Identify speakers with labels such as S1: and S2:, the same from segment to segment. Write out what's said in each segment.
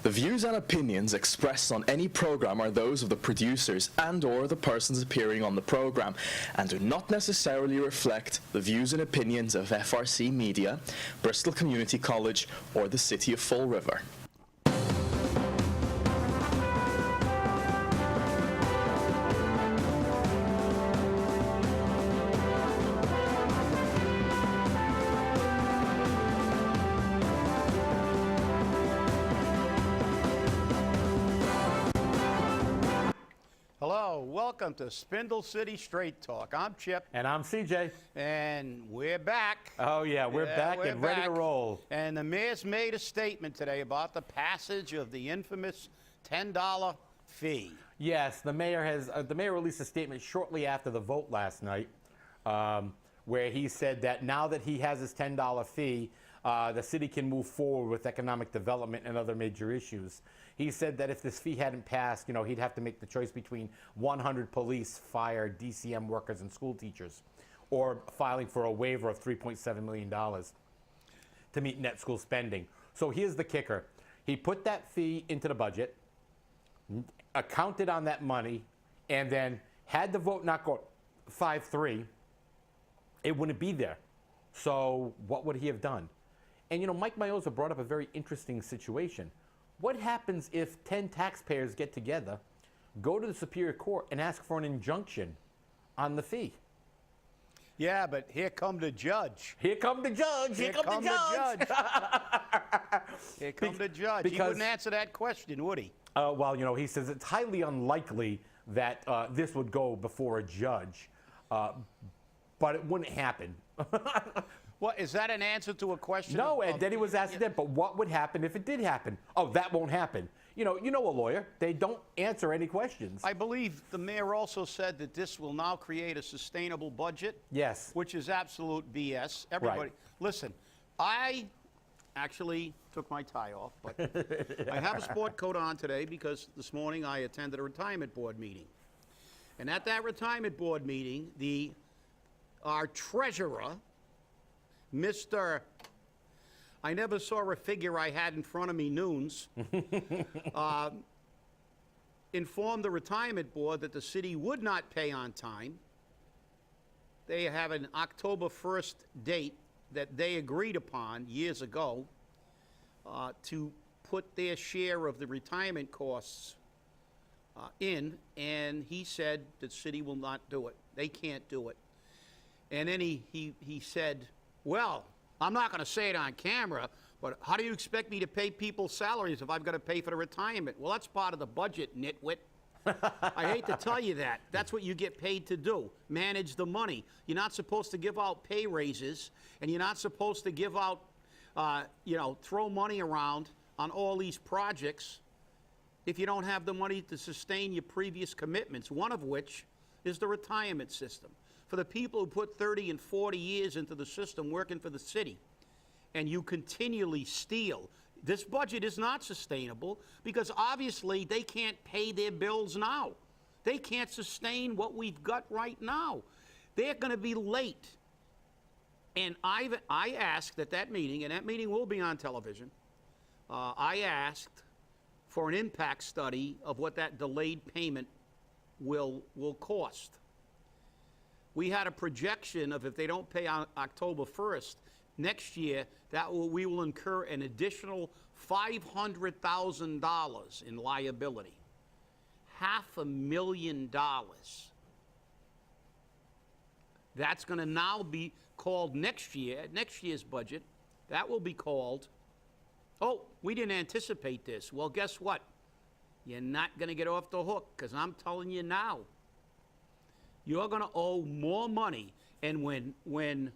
S1: The views and opinions expressed on any program are those of the producers and/or the persons appearing on the program, and do not necessarily reflect the views and opinions of FRC Media, Bristol Community College, or the City of Fall River.
S2: Welcome to Spindle City Straight Talk. I'm Chip.
S3: And I'm CJ.
S2: And we're back.
S3: Oh, yeah, we're back and ready to roll.
S2: And the mayor's made a statement today about the passage of the infamous $10 fee.
S3: Yes, the mayor released a statement shortly after the vote last night where he said that now that he has his $10 fee, the city can move forward with economic development and other major issues. He said that if this fee hadn't passed, he'd have to make the choice between 100 police, fire, DCM workers, and school teachers, or filing for a waiver of $3.7 million to meet net school spending. So here's the kicker. He put that fee into the budget, accounted on that money, and then had the vote not go 5-3, it wouldn't be there. So what would he have done? And Mike Mioza brought up a very interesting situation. What happens if 10 taxpayers get together, go to the Superior Court, and ask for an injunction on the fee?
S2: Yeah, but here come the judge.
S3: Here come the judge. Here come the judge.
S2: Here come the judge. He wouldn't answer that question, would he?
S3: Well, he says it's highly unlikely that this would go before a judge, but it wouldn't happen.
S2: What, is that an answer to a question?
S3: No, and then he was asking that, but what would happen if it did happen? Oh, that won't happen. You know a lawyer. They don't answer any questions.
S2: I believe the mayor also said that this will now create a sustainable budget.
S3: Yes.
S2: Which is absolute BS. Everybody,
S3: right.
S2: Listen, I actually took my tie off, but I have a sport coat on today because this morning I attended a retirement board meeting. And at that retirement board meeting, our treasurer, Mr. I never saw a figure I had in front of me, Noons, informed the retirement board that the city would not pay on time. They have an October 1st date that they agreed upon years ago to put their share of the retirement costs in, and he said the city will not do it. They can't do it. And then he said, well, I'm not going to say it on camera, but how do you expect me to pay people salaries if I've got to pay for the retirement? Well, that's part of the budget, nitwit. I hate to tell you that. That's what you get paid to do, manage the money. You're not supposed to give out pay raises, and you're not supposed to give out, throw money around on all these projects if you don't have the money to sustain your previous commitments, one of which is the retirement system. For the people who put 30 and 40 years into the system working for the city, and you continually steal, this budget is not sustainable because obviously they can't pay their bills now. They can't sustain what we've got right now. They're going to be late. And I asked at that meeting, and that meeting will be on television, I asked for an impact study of what that delayed payment will cost. We had a projection of if they don't pay on October 1st, next year, we will incur an additional $500,000 in liability. $500,000. That's going to now be called next year's budget. That will be called, oh, we didn't anticipate this. Well, guess what? You're not going to get off the hook because I'm telling you now. You're going to owe more money. And when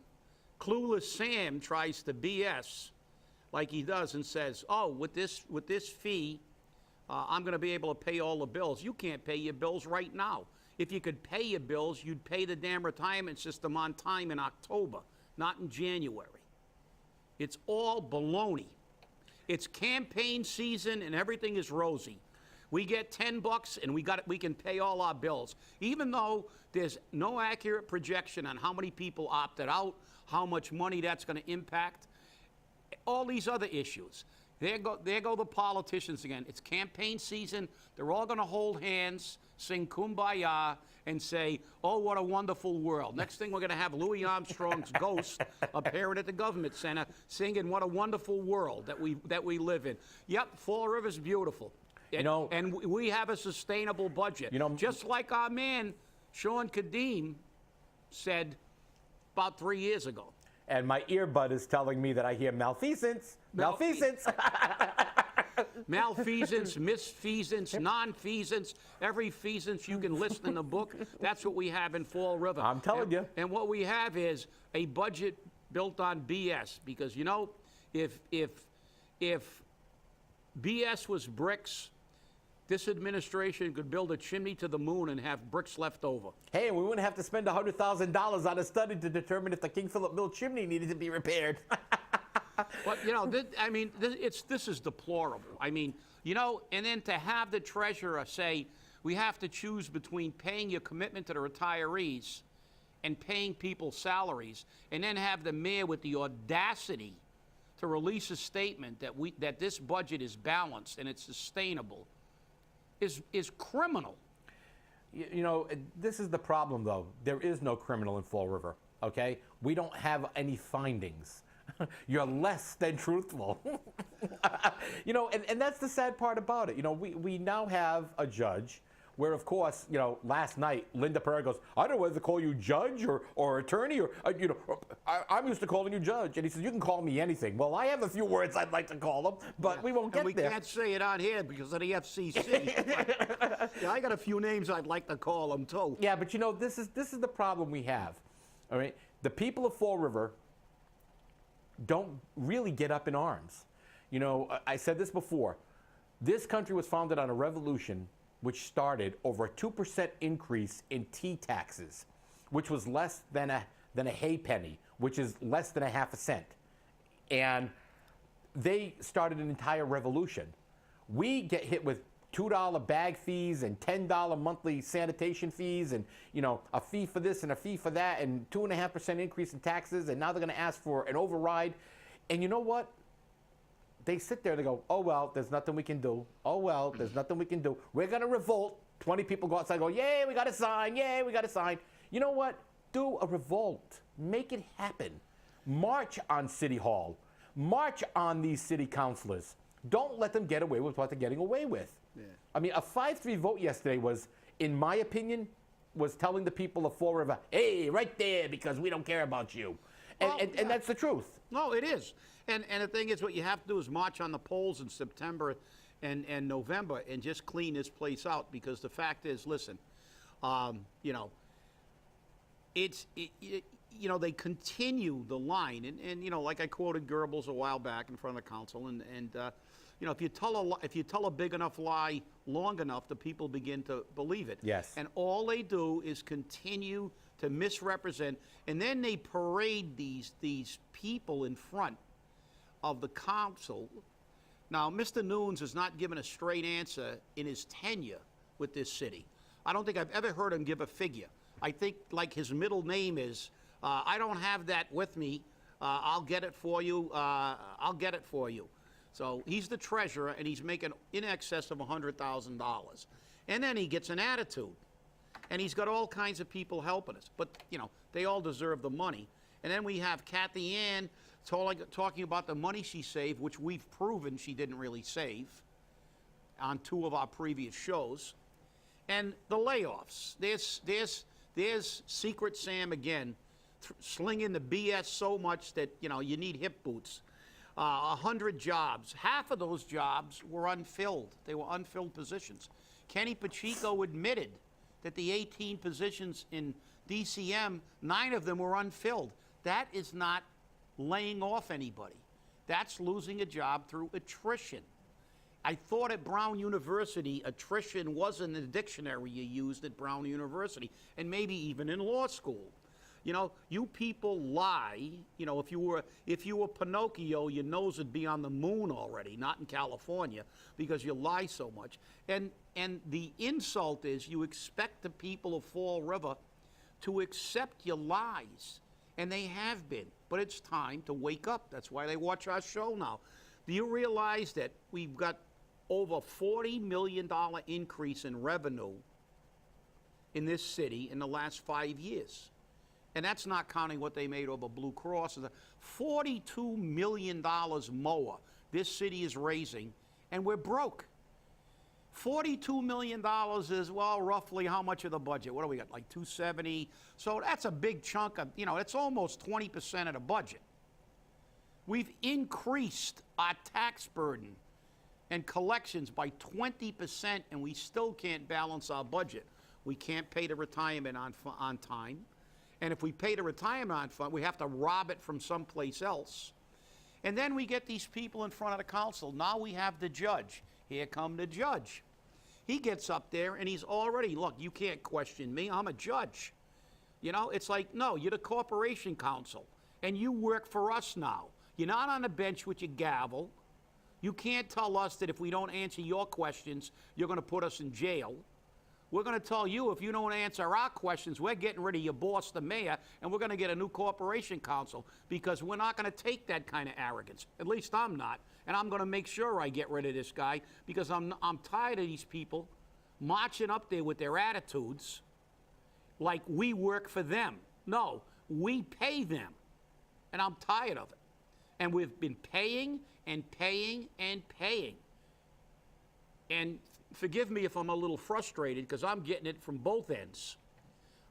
S2: Clueless Sam tries to BS like he does and says, oh, with this fee, I'm going to be able to pay all the bills. You can't pay your bills right now. If you could pay your bills, you'd pay the damn retirement system on time in October, not in January. It's all baloney. It's campaign season and everything is rosy. We get $10 and we can pay all our bills, even though there's no accurate projection on how many people opted out, how much money that's going to impact, all these other issues. There go the politicians again. It's campaign season. They're all going to hold hands, sing Kumbaya, and say, "Oh, what a wonderful world." Next thing, we're going to have Louis Armstrong's ghost appearing at the government center, singing, "What a wonderful world that we live in." Yep, Fall River's beautiful. And we have a sustainable budget. Just like our man Sean Kadim said about 3 years ago.
S3: And my earbud is telling me that I hear malfeasance. Malfeasance.
S2: Malfeasance, misfeasance, non-feasance, every feasance you can list in the book. That's what we have in Fall River.
S3: I'm telling you.
S2: And what we have is a budget built on BS. Because, if BS was bricks, this administration could build a chimney to the moon and have bricks left over.
S3: Hey, we wouldn't have to spend $100,000 on a study to determine if the King Philip Mill chimney needed to be repaired.
S2: But, this is deplorable. And then to have the treasurer say, we have to choose between paying your commitment to the retirees and paying people salaries, and then have the mayor with the audacity to release a statement that this budget is balanced and it's sustainable is criminal.
S3: This is the problem, though. There is no criminal in Fall River, okay? We don't have any findings. You're less than truthful. And that's the sad part about it. We now have a judge where, of course, last night, Linda Perry goes, "I don't know whether to call you judge or attorney or, I'm used to calling you judge." And he says, "You can call me anything." Well, I have a few words I'd like to call them, but we won't get there.
S2: We can't say it on here because of the FCC. I got a few names I'd like to call them, too.
S3: Yeah, but this is the problem we have. All right? The people of Fall River don't really get up in arms. I said this before. This country was founded on a revolution which started over a 2% increase in tea taxes, which was less than a hay penny, which is less than a half a cent. And they started an entire revolution. We get hit with $2 bag fees and $10 monthly sanitation fees and, a fee for this and a fee for that and 2.5% increase in taxes, and now they're going to ask for an override. And you know what? They sit there and they go, "Oh, well, there's nothing we can do. Oh, well, there's nothing we can do. We're going to revolt." 20 people go outside and go, "Yay, we got to sign. Yay, we got to sign." You know what? Do a revolt. Make it happen. March on City Hall. March on these city councilors. Don't let them get away with what they're getting away with. Yeah. A 5-3 vote yesterday was, in my opinion, was telling the people of Fall River, "Hey, right there, because we don't care about you." And that's the truth.
S2: No, it is. And the thing is, what you have to do is march on the polls in September and November and just clean this place out. Because the fact is, listen, they continue the line. And like I quoted Goebbels a while back in front of the council. And if you tell a big enough lie long enough, the people begin to believe it.
S3: Yes.
S2: And all they do is continue to misrepresent. And then they parade these people in front of the council. Now, Mr. Nunes has not given a straight answer in his tenure with this city. I don't think I've ever heard him give a figure. I think like his middle name is, "I don't have that with me. I'll get it for you. I'll get it for you." So he's the treasurer, and he's making in excess of $100,000. And then he gets an attitude. And he's got all kinds of people helping us. But, they all deserve the money. And then we have Kathy Ann talking about the money she saved, which we've proven she didn't really save on 2 of our previous shows. And the layoffs. There's Secret Sam again, slinging the BS so much that, you need hip boots. 100 jobs. Half of those jobs were unfilled. They were unfilled positions. Kenny Pacheco admitted that the 18 positions in DCM, 9 of them were unfilled. That is not laying off anybody. That's losing a job through attrition. I thought at Brown University, attrition wasn't in the dictionary you used at Brown University, and maybe even in law school. You people lie. If you were Pinocchio, your nose would be on the moon already, not in California, because you lie so much. And the insult is you expect the people of Fall River to accept your lies, and they have been. But it's time to wake up. That's why they watch our show now. Do you realize that we've got over $40 million increase in revenue in this city in the last 5 years? And that's not counting what they made over Blue Cross. $42 million more this city is raising, and we're broke. $42 million is, well, roughly how much of the budget? What do we got, like 270? So that's a big chunk of, it's almost 20% of the budget. We've increased our tax burden and collections by 20%, and we still can't balance our budget. We can't pay the retirement on time. And if we pay the retirement on fund, we have to rob it from someplace else. And then we get these people in front of the council. Now we have the judge. Here come the judge. He gets up there and he's already, look, you can't question me. I'm a judge. It's like, no, you're the corporation counsel, and you work for us now. You're not on the bench with your gavel. You can't tell us that if we don't answer your questions, you're going to put us in jail. We're going to tell you if you don't answer our questions, we're getting rid of your boss, the mayor, and we're going to get a new corporation counsel, because we're not going to take that kind of arrogance. At least I'm not. And I'm going to make sure I get rid of this guy, because I'm tired of these people marching up there with their attitudes like we work for them. No, we pay them. And I'm tired of it. And we've been paying and paying and paying. And forgive me if I'm a little frustrated, because I'm getting it from both ends.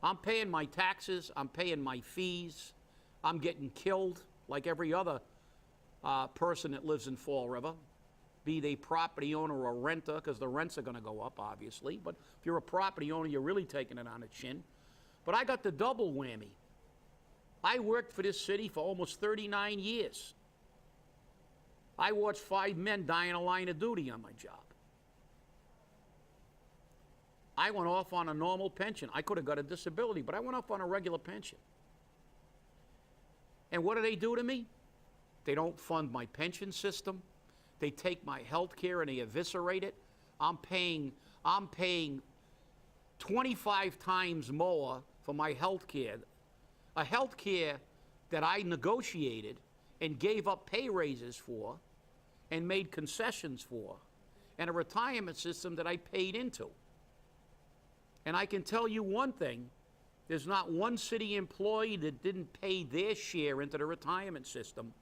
S2: I'm paying my taxes, I'm paying my fees, I'm getting killed like every other person that lives in Fall River, be they property owner or renter, because the rents are going to go up, obviously. But if you're a property owner, you're really taking it on the chin. But I got the double whammy. I worked for this city for almost 39 years. I watched 5 men die in a line of duty on my job. I went off on a normal pension. I could have got a disability, but I went off on a regular pension. And what do they do to me? They don't fund my pension system. They take my health care and they eviscerate it. I'm paying 25 times more for my health care. A health care that I negotiated and gave up pay raises for and made concessions for, and a retirement system that I paid into. And I can tell you one thing, there's not one city employee that didn't pay their share into the retirement system.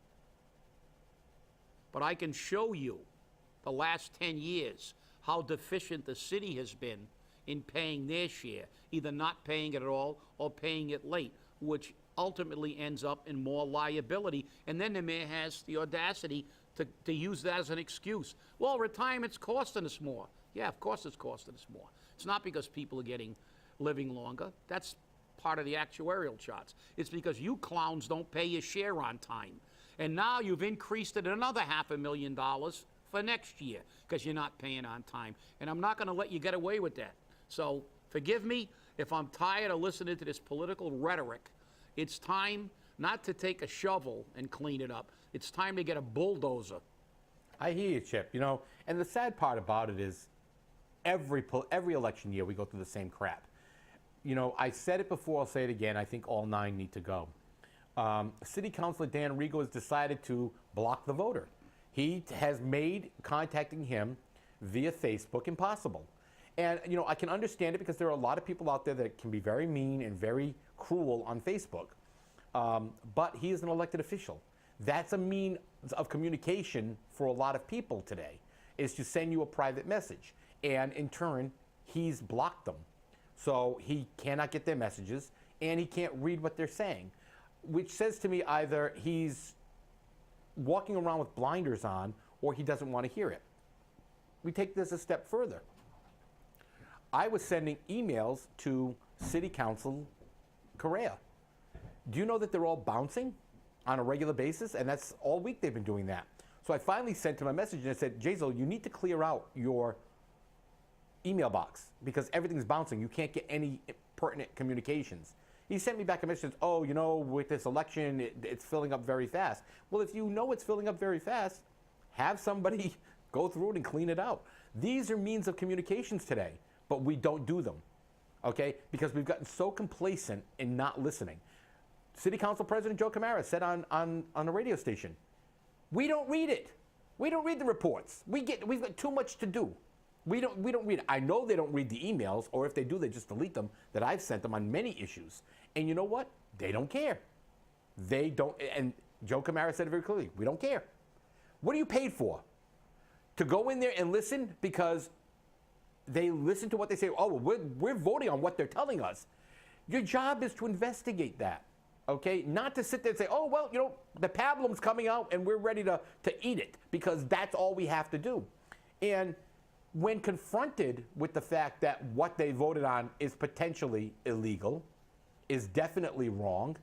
S2: But I can show you the last 10 years how deficient the city has been in paying their share, either not paying it at all or paying it late, which ultimately ends up in more liability. And then the mayor has the audacity to use that as an excuse. Well, retirement's costing us more. Yeah, of course it's costing us more. It's not because people are living longer. That's part of the actuarial charts. It's because you clowns don't pay your share on time. And now you've increased it another $500,000 for next year because you're not paying on time. And I'm not going to let you get away with that. So forgive me if I'm tired of listening to this political rhetoric. It's time not to take a shovel and clean it up. It's time to get a bulldozer.
S3: I hear you, Chip. And the sad part about it is every election year we go through the same crap. I said it before, I'll say it again. I think all 9 need to go. City Councilor Dan Rigo has decided to block the voter. He has made contacting him via Facebook impossible. And, I can understand it because there are a lot of people out there that can be very mean and very cruel on Facebook. But he is an elected official. That's a means of communication for a lot of people today, is to send you a private message. And in turn, he's blocked them. So he cannot get their messages, and he can't read what they're saying, which says to me either he's walking around with blinders on or he doesn't want to hear it. We take this a step further. I was sending emails to City Council Correa. Do you know that they're all bouncing on a regular basis? And that's all week they've been doing that. So I finally sent him a message and I said, Jazel, you need to clear out your email box because everything's bouncing. You can't get any pertinent communications. He sent me back a message, with this election, it's filling up very fast. Well, if you know it's filling up very fast, have somebody go through it and clean it out. These are means of communications today, but we don't do them, okay? Because we've gotten so complacent in not listening. City Council President Joe Camara said on a radio station, we don't read it. We don't read the reports. We've got too much to do. We don't read it. I know they don't read the emails, or if they do, they just delete them that I've sent them on many issues. And you know what? They don't care. They don't, and Joe Camara said it very clearly, we don't care. What are you paid for? To go in there and listen because they listen to what they say? Oh, well, we're voting on what they're telling us. Your job is to investigate that, okay? Not to sit there and say, oh, well, you know, the pablum's coming out and we're ready to eat it, because that's all we have to do. And when confronted with the fact that what they voted on is potentially illegal, is definitely wrong,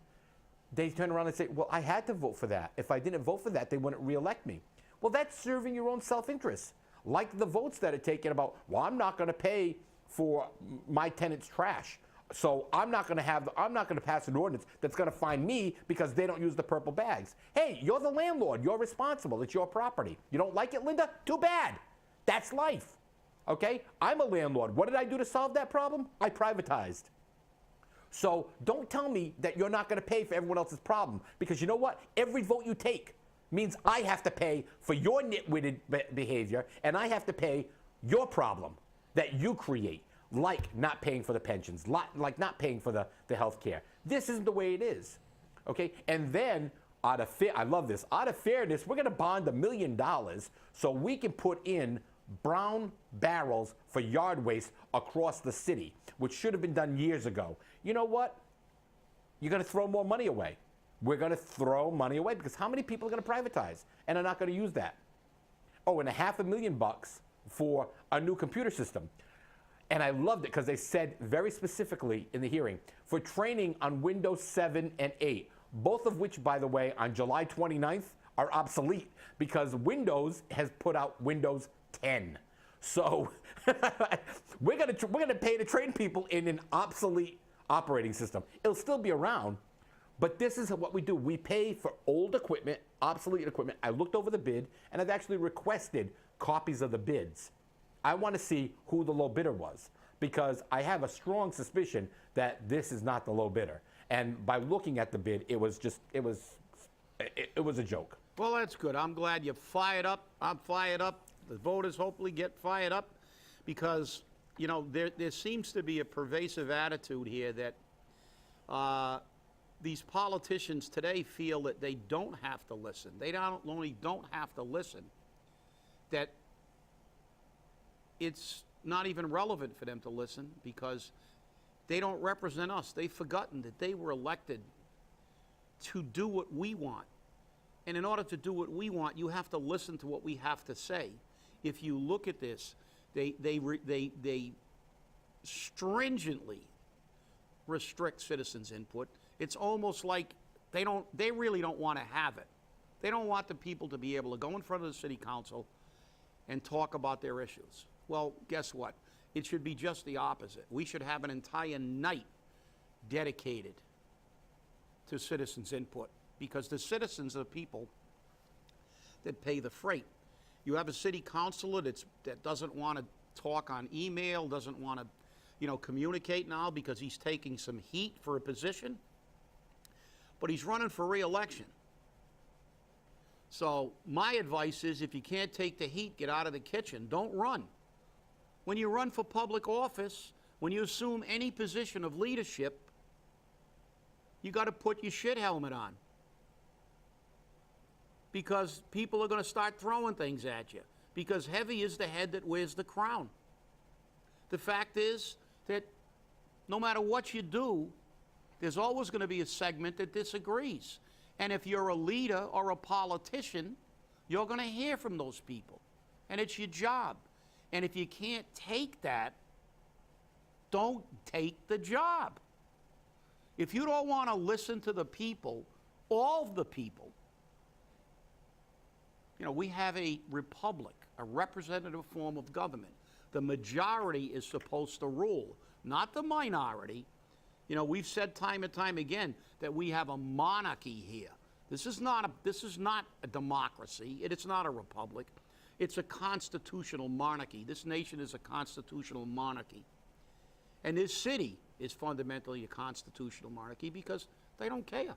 S3: they turn around and say, well, I had to vote for that. If I didn't vote for that, they wouldn't reelect me. Well, that's serving your own self-interest. Like the votes that are taken about, well, I'm not going to pay for my tenant's trash, so I'm not going to pass an ordinance that's going to fine me because they don't use the purple bags. Hey, you're the landlord. You're responsible. It's your property. You don't like it, Linda? Too bad. That's life. Okay? I'm a landlord. What did I do to solve that problem? I privatized. So don't tell me that you're not going to pay for everyone else's problem, because you know what? Every vote you take means I have to pay for your nitwitted behavior, and I have to pay your problem that you create, like not paying for the pensions, like not paying for the health care. This isn't the way it is, okay? And then, I love this, out of fairness, we're going to bond $1 million so we can put in brown barrels for yard waste across the city, which should have been done years ago. You know what? You're going to throw more money away. We're going to throw money away because how many people are going to privatize and are not going to use that? Oh, and $500,000 for a new computer system. And I loved it because they said very specifically in the hearing, for training on Windows 7 and 8, both of which, by the way, on July 29th are obsolete because Windows has put out Windows 10. So we're gonna pay to train people in an obsolete operating system. It'll still be around, but this is what we do. We pay for old equipment, obsolete equipment. I looked over the bid, and I've actually requested copies of the bids. I want to see who the low bidder was, because I have a strong suspicion that this is not the low bidder. And by looking at the bid, it was a joke.
S2: Well, that's good. I'm glad you're fired up. I'm fired up. The voters hopefully get fired up, because, you know, there seems to be a pervasive attitude here that these politicians today feel that they don't have to listen. They not only don't have to listen, that it's not even relevant for them to listen because they don't represent us. They've forgotten that they were elected to do what we want. And in order to do what we want, you have to listen to what we have to say. If you look at this, they stringently restrict citizens' input. It's almost like they really don't want to have it. They don't want the people to be able to go in front of the city council and talk about their issues. Well, guess what? It should be just the opposite. We should have an entire night dedicated to citizens' input, because the citizens are the people that pay the freight. You have a city councilor that doesn't want to talk on email, doesn't want to, you know, communicate now because he's taking some heat for a position, but he's running for re-election. So my advice is, if you can't take the heat, get out of the kitchen. Don't run. When you run for public office, when you assume any position of leadership, you got to put your shit helmet on, because people are going to start throwing things at you, because heavy is the head that wears the crown. The fact is that no matter what you do, there's always going to be a segment that disagrees. And if you're a leader or a politician, you're going to hear from those people, and it's your job. And if you can't take that, don't take the job. If you don't want to listen to the people, all the people, you know, we have a republic, a representative form of government. The majority is supposed to rule, not the minority. You know, we've said time and time again that we have a monarchy here. This is not a democracy. It's not a republic. It's a constitutional monarchy. This nation is a constitutional monarchy. And this city is fundamentally a constitutional monarchy because they don't care.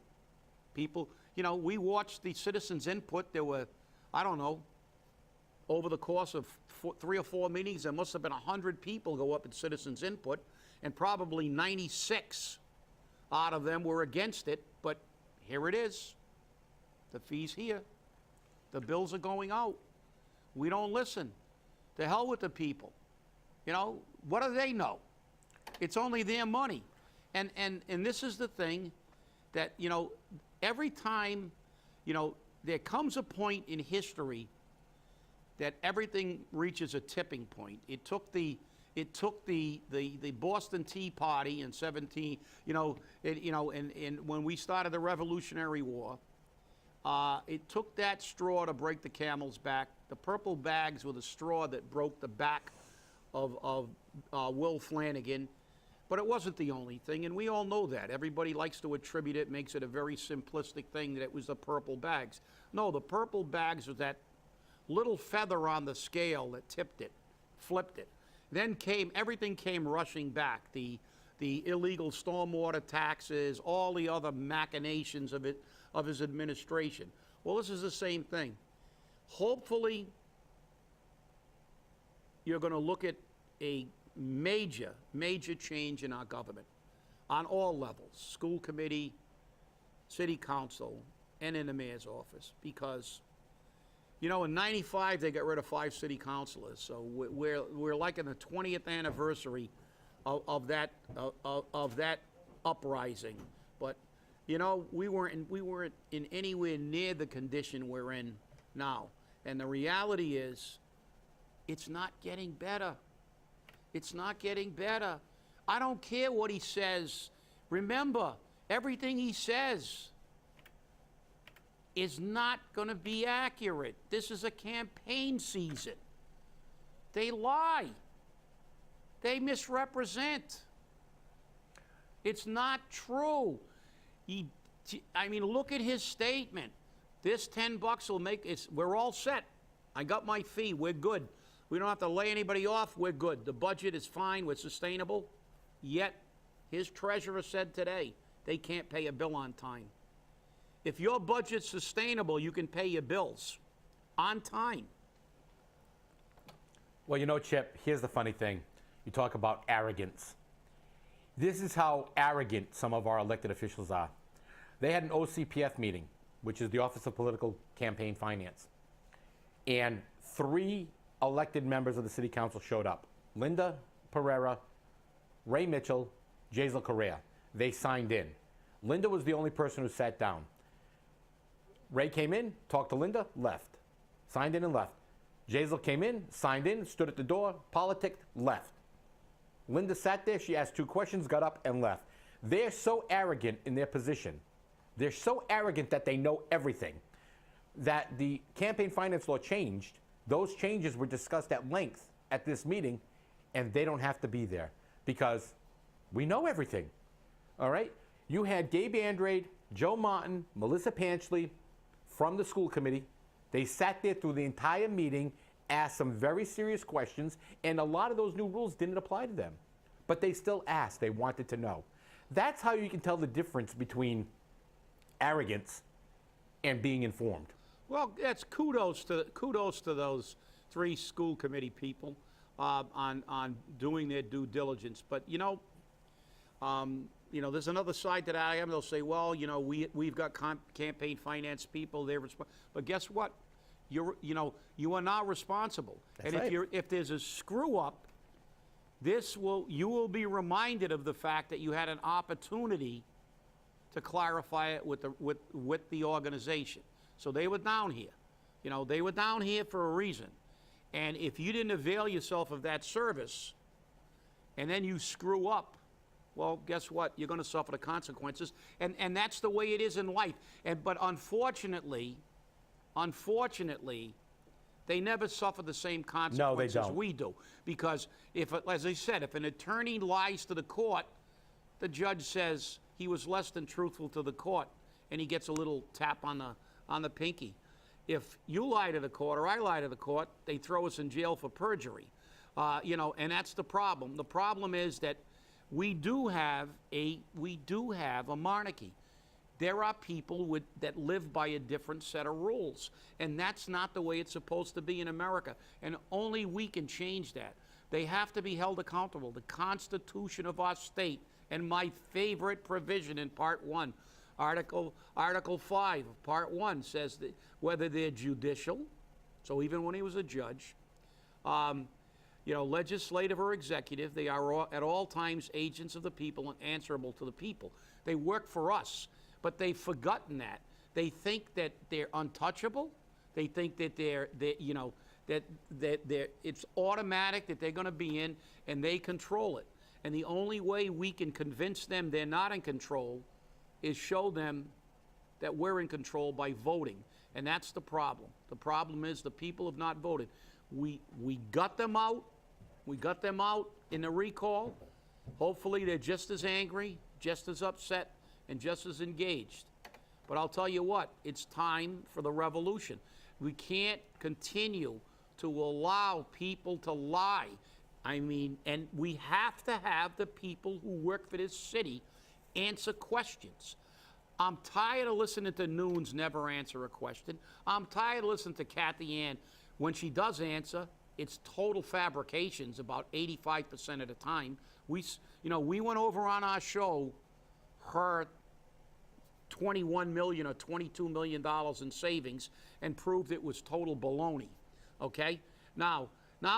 S2: People, you know, we watched the citizens' input. There were, I don't know, over the course of 3 or 4 meetings, there must have been 100 people go up at citizens' input, and probably 96 out of them were against it, but here it is. The fee's here. The bills are going out. We don't listen. To hell with the people. You know, what do they know? It's only their money. And this is the thing that, you know, every time, you know, there comes a point in history that everything reaches a tipping point. It took the Boston Tea Party in 17, and when we started the Revolutionary War, it took that straw to break the camel's back. The purple bags were the straw that broke the back of Will Flanagan. But it wasn't the only thing, and we all know that. Everybody likes to attribute it, makes it a very simplistic thing that it was the purple bags. No, the purple bags was that little feather on the scale that tipped it, flipped it. Then everything came rushing back. The illegal stormwater taxes, all the other machinations of his administration. Well, this is the same thing. Hopefully, you're going to look at a major change in our government on all levels, school committee, city council, and in the mayor's office, because, you know, in '95 they got rid of 5 city councilors, so we're like in the 20th anniversary of that uprising. But you know, we weren't in anywhere near the condition we're in now, and the reality is, it's not getting better. It's not getting better. I don't care what he says. Remember, everything he says is not going to be accurate. This is a campaign season. They lie. They misrepresent. It's not true. I mean, look at his statement. This $10 will make it. We're all set. I got my fee. We're good. We don't have to lay anybody off. We're good. The budget is fine. We're sustainable. Yet, his treasurer said today, they can't pay a bill on time. If your budget's sustainable, you can pay your bills on time.
S3: Well, you know, Chip, here's the funny thing. You talk about arrogance. This is how arrogant some of our elected officials are. They had an OCPF meeting, which is the Office of Political Campaign Finance. And 3 elected members of the city council showed up. Linda Pereira, Ray Mitchell, Jaisal Correa. They signed in. Linda was the only person who sat down. Ray came in, talked to Linda, left. Signed in and left. Jaisal came in, signed in, stood at the door, politicked, left. Linda sat there, she asked 2 questions, got up and left. They're so arrogant in their position. They're so arrogant that they know everything. That the campaign finance law changed. Those changes were discussed at length at this meeting, and they don't have to be there because we know everything. All right? You had Gabe Andrade, Joe Martin, Melissa Panchley from the school committee. They sat there through the entire meeting, asked some very serious questions, and a lot of those new rules didn't apply to them. But they still asked. They wanted to know. That's how you can tell the difference between arrogance and being informed.
S2: Well, that's kudos to those 3 school committee people on doing their due diligence. But you know, there's another side to that. They'll say, well, you know, we've got campaign finance people. But guess what? You are now responsible.
S3: That's
S2: and
S3: right.
S2: if there's a screw up, you will be reminded of the fact that you had an opportunity to clarify it with the organization. So they were down here. You know, they were down here for a reason. And if you didn't avail yourself of that service, and then you screw up, well, guess what? You're going to suffer the consequences. And that's the way it is in life. But unfortunately, they never suffer the same consequences we do. Because, as I said, if an attorney lies to the court, the judge says he was less than truthful to the court, and he gets a little tap on the pinky. If you lie to the court or I lie to the court, they throw us in jail for perjury. And that's the problem. The problem is that we do have a monarchy. There are people that live by a different set of rules, and that's not the way it's supposed to be in America, and only we can change that. They have to be held accountable. The Constitution of our state, and my favorite provision in Part 1, Article 5 of Part 1 says that whether they're judicial, so even when he was a judge, legislative or executive, they are at all times agents of the people and answerable to the people. They work for us, but they've forgotten that. They think that they're untouchable. They think that it's automatic that they're going to be in, and they control it. And the only way we can convince them they're not in control is show them that we're in control by voting. And that's the problem. The problem is the people have not voted. We got them out. We got them out in the recall. Hopefully they're just as angry, just as upset, and just as engaged. But I'll tell you what, it's time for the revolution. We can't continue to allow people to lie. And we have to have the people who work for this city answer questions. I'm tired of listening to Nunes never answer a question. I'm tired of listening to Kathy Ann. When she does answer, it's total fabrications about 85% of the time. We went over on our show her $21 million or $22 million in savings and proved it was total baloney. Okay? Now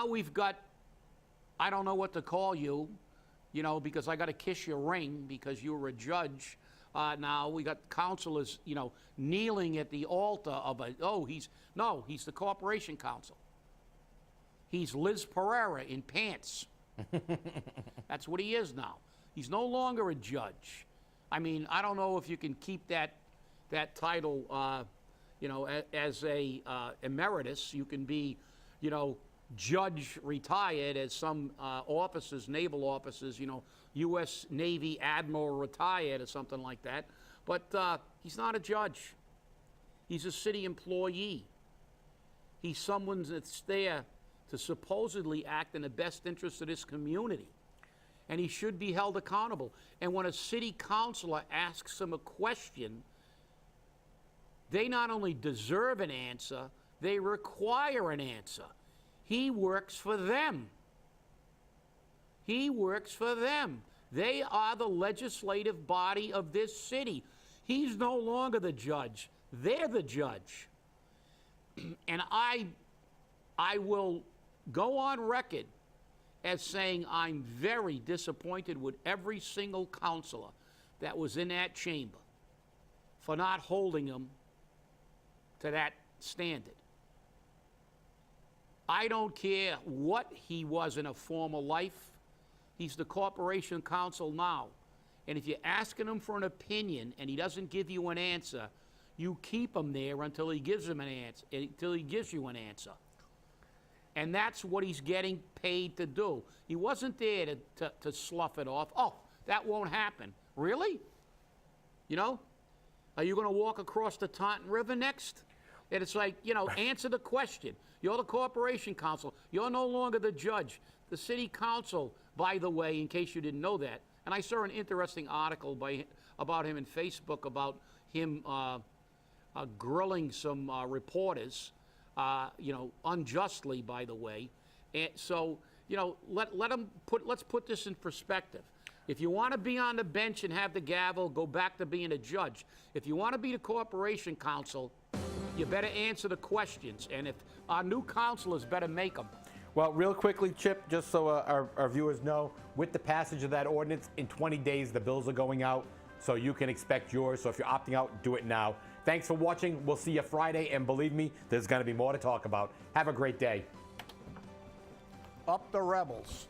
S2: we've got, I don't know what to call you, because I got to kiss your ring because you were a judge. Now we got counselors, kneeling at the altar of he's the corporation counsel. He's Liz Pereira in pants. That's what he is now. He's no longer a judge. I don't know if you can keep that title, as a emeritus. You can be, judge retired, as some officers, naval officers, U.S. Navy Admiral retired or something like that. But he's not a judge. He's a city employee. He's someone that's there to supposedly act in the best interest of this community. And he should be held accountable. And when a city councilor asks him a question, they not only deserve an answer, they require an answer. He works for them. He works for them. They are the legislative body of this city. He's no longer the judge. They're the judge. And I will go on record as saying I'm very disappointed with every single counselor that was in that chamber for not holding him to that standard. I don't care what he was in a former life. He's the corporation counsel now. And if you're asking him for an opinion and he doesn't give you an answer, you keep him there until he gives him an answer, until he gives you an answer. And that's what he's getting paid to do. He wasn't there to slough it off. Oh, that won't happen. Really? Are you going to walk across the Taunton River next? And it's like, answer the question. You're the corporation counsel. You're no longer the judge. The city council, by the way, in case you didn't know that, and I saw an interesting article about him in Facebook about him grilling some reporters, unjustly, by the way. And so, let's put this in perspective. If you want to be on the bench and have the gavel, go back to being a judge. If you want to be the corporation counsel, you better answer the questions. And if our new counselors better make them.
S3: Well, real quickly, Chip, just so our viewers know, with the passage of that ordinance, in 20 days, the bills are going out, so you can expect yours. So if you're opting out, do it now. Thanks for watching. We'll see you Friday, and believe me, there's going to be more to talk about. Have a great day.
S2: Up the rebels.